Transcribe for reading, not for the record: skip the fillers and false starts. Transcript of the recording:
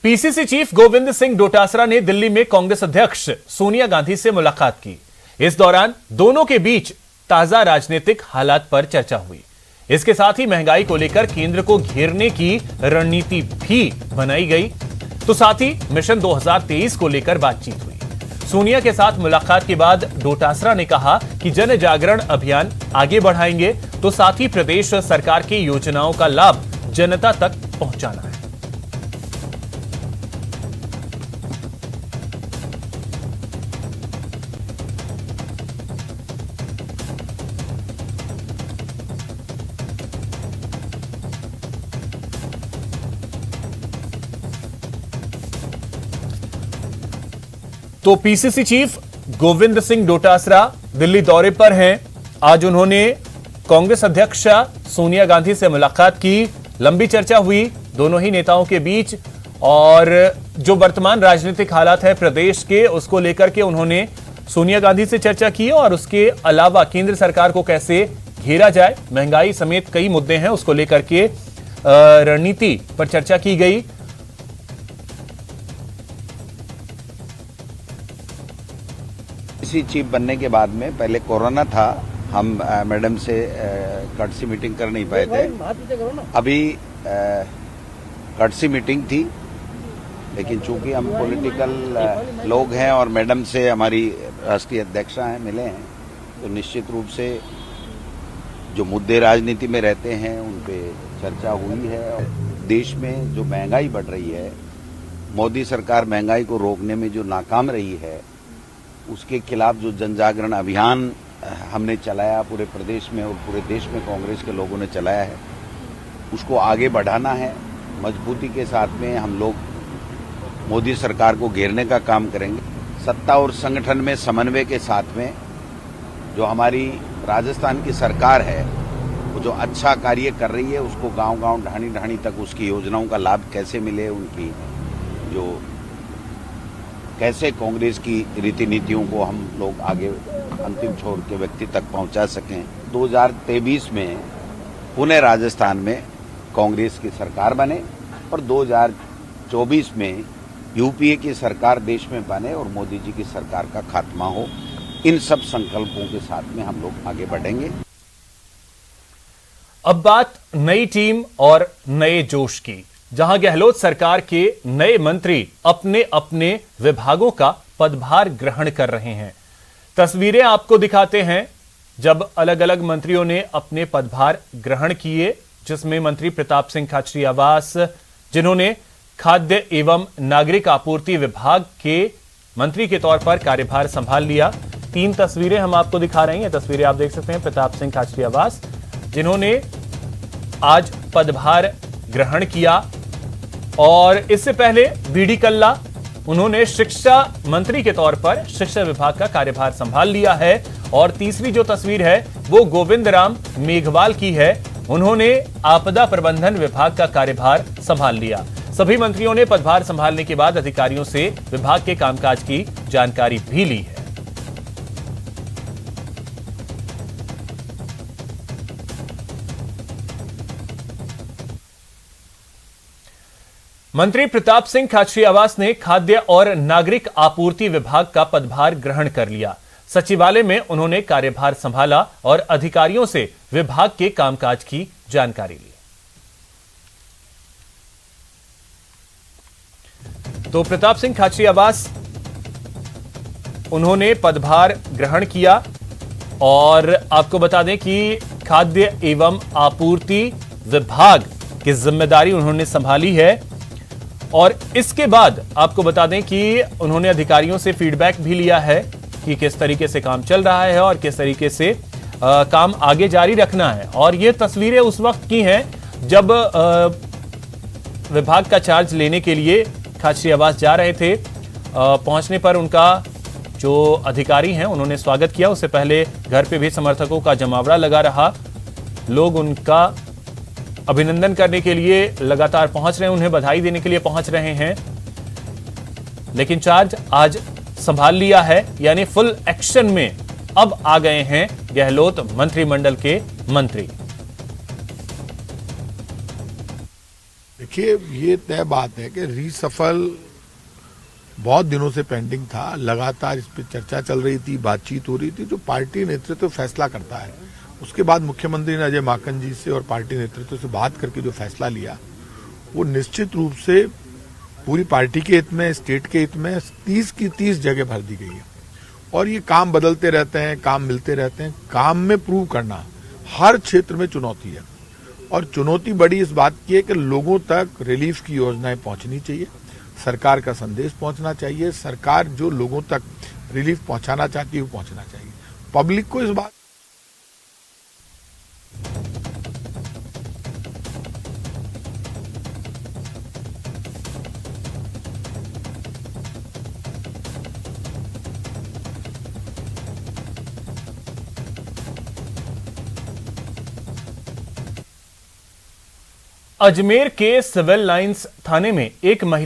PCC chief Govind Singh Dotasra ने दिल्ली में कांग्रेस अध्यक्ष सोनिया गांधी से मुलाकात की। इस दौरान दोनों के बीच ताजा राजनीतिक हालात पर चर्चा हुई। इसके साथ ही महंगाई को लेकर केंद्र को घेरने की रणनीति भी बनाई गई, तो साथ ही मिशन 2023 को लेकर बातचीत हुई। सोनिया के साथ मुलाकात के बाद डोटासरा ने कहा कि जन जागरण अभियान आगे बढ़ाएंगे, तो साथ ही प्रदेश सरकार की योजनाओं का लाभ जनता तक पहुंचाना है। तो पीसीसी चीफ गोविंद सिंह डोटासरा दिल्ली दौरे पर हैं। आज उन्होंने कांग्रेस अध्यक्ष सोनिया गांधी से मुलाकात की। लंबी चर्चा हुई दोनों ही नेताओं के बीच, और जो वर्तमान राजनीतिक हालात है प्रदेश के, उसको लेकर के उन्होंने सोनिया गांधी से चर्चा की, और उसके अलावा केंद्र सरकार को कैसे घेरा जाए, महंगाई समेत कई मुद्दे हैं, उसको लेकर के रणनीति पर चर्चा की गई। चीफ बनने के बाद में पहले कोरोना था, हम मैडम से कर्टसी मीटिंग कर नहीं पाए थे। अभी कर्टसी मीटिंग थी, लेकिन चूंकि हम पॉलिटिकल लोग हैं और मैडम से हमारी राष्ट्रीय अध्यक्षा हैं, मिले हैं, तो निश्चित रूप से जो मुद्दे राजनीति में रहते हैं उन पे चर्चा हुई है। देश में जो महंगाई बढ़ रही है, मोदी सरकार महंगाई को रोकने में जो नाकाम रही है, उसके खिलाफ जो जन जागरण अभियान हमने चलाया पूरे प्रदेश में और पूरे देश में कांग्रेस के लोगों ने चलाया है, उसको आगे बढ़ाना है। मजबूती के साथ में हम लोग मोदी सरकार को घेरने का काम करेंगे। सत्ता और संगठन में समन्वय के साथ में जो हमारी राजस्थान की सरकार है, वो जो अच्छा कार्य कर रही है, उसको गांव-गांव, ढाणी-ढाणी तक उसकी योजनाओं का लाभ कैसे मिले, उनकी जो कैसे कांग्रेस की रीति नीतियों को हम लोग आगे अंतिम छोर के व्यक्ति तक पहुंचा सकें। 2023 में पुणे राजस्थान में कांग्रेस की सरकार बने और 2024 में यूपीए की सरकार देश में बने और मोदी जी की सरकार का खात्मा हो। इन सब संकल्पों के साथ में हम लोग आगे बढ़ेंगे। अब बात नई टीम और नए जोश की, जहां गहलोत सरकार के नए मंत्री अपने अपने विभागों का पदभार ग्रहण कर रहे हैं। तस्वीरें आपको दिखाते हैं जब अलग अलग मंत्रियों ने अपने पदभार ग्रहण किए, जिसमें मंत्री प्रताप सिंह खाचरियावास, जिन्होंने खाद्य एवं नागरिक आपूर्ति विभाग के मंत्री के तौर पर कार्यभार संभाल लिया। 3 तस्वीरें हम आपको दिखा रहे हैं। तस्वीरें आप देख सकते हैं प्रताप सिंह खाचरियावास, जिन्होंने आज पदभार ग्रहण किया, और इससे पहले बीडी कल्ला, उन्होंने शिक्षा मंत्री के तौर पर शिक्षा विभाग का कार्यभार संभाल लिया है। और तीसरी जो तस्वीर है वो गोविंद राम मेघवाल की है, उन्होंने आपदा प्रबंधन विभाग का कार्यभार संभाल लिया। सभी मंत्रियों ने पदभार संभालने के बाद अधिकारियों से विभाग के कामकाज की जानकारी भी ली है। मंत्री प्रताप सिंह खाचरियावास ने खाद्य और नागरिक आपूर्ति विभाग का पदभार ग्रहण कर लिया। सचिवालय में उन्होंने कार्यभार संभाला और अधिकारियों से विभाग के कामकाज की जानकारी ली। तो प्रताप सिंह खाचरियावास, उन्होंने पदभार ग्रहण किया, और आपको बता दें कि खाद्य एवं आपूर्ति विभाग की जिम्मेदारी उन्होंने संभाली है। और इसके बाद आपको बता दें कि उन्होंने अधिकारियों से फीडबैक भी लिया है कि किस तरीके से काम चल रहा है और किस तरीके से काम आगे जारी रखना है। और ये तस्वीरें उस वक्त की हैं जब विभाग का चार्ज लेने के लिए खाचरियावास जा रहे थे। पहुंचने पर उनका जो अधिकारी हैं उन्होंने स्वागत किया। उससे पहले घर पे भी समर्थकों का जमावड़ा लगा रहा। लोग उनका अभिनंदन करने के लिए लगातार पहुंच रहे हैं, उन्हें बधाई देने के लिए पहुंच रहे हैं। लेकिन चार्ज आज संभाल लिया है, यानी फुल एक्शन में अब आ गए हैं गहलोत मंत्रिमंडल के मंत्री। देखिए, ये तय बात है कि रीसफल बहुत दिनों से पेंडिंग था, लगातार इस पर चर्चा चल रही थी, बातचीत हो रही थी। जो पार्टी नेतृत्व फैसला करता है, उसके बाद मुख्यमंत्री ने अजय माकन जी से और पार्टी नेतृत्व से बात करके जो फैसला लिया, वो निश्चित रूप से पूरी पार्टी के हित में, स्टेट के हित में 30 की 30 जगह भर दी गई है। और ये काम बदलते रहते हैं, काम मिलते रहते हैं। काम में प्रूव करना हर क्षेत्र में चुनौती है, और चुनौती बड़ी इस बात की है कि लोगों तक रिलीफ की योजनाएं पहुंचनी चाहिए, सरकार का संदेश पहुंचना चाहिए, सरकार जो लोगों तक रिलीफ पहुंचाना चाहती है वो पहुंचना चाहिए। पब्लिक को इस बात अजमेर के सिविल लाइंस थाने में एक महिला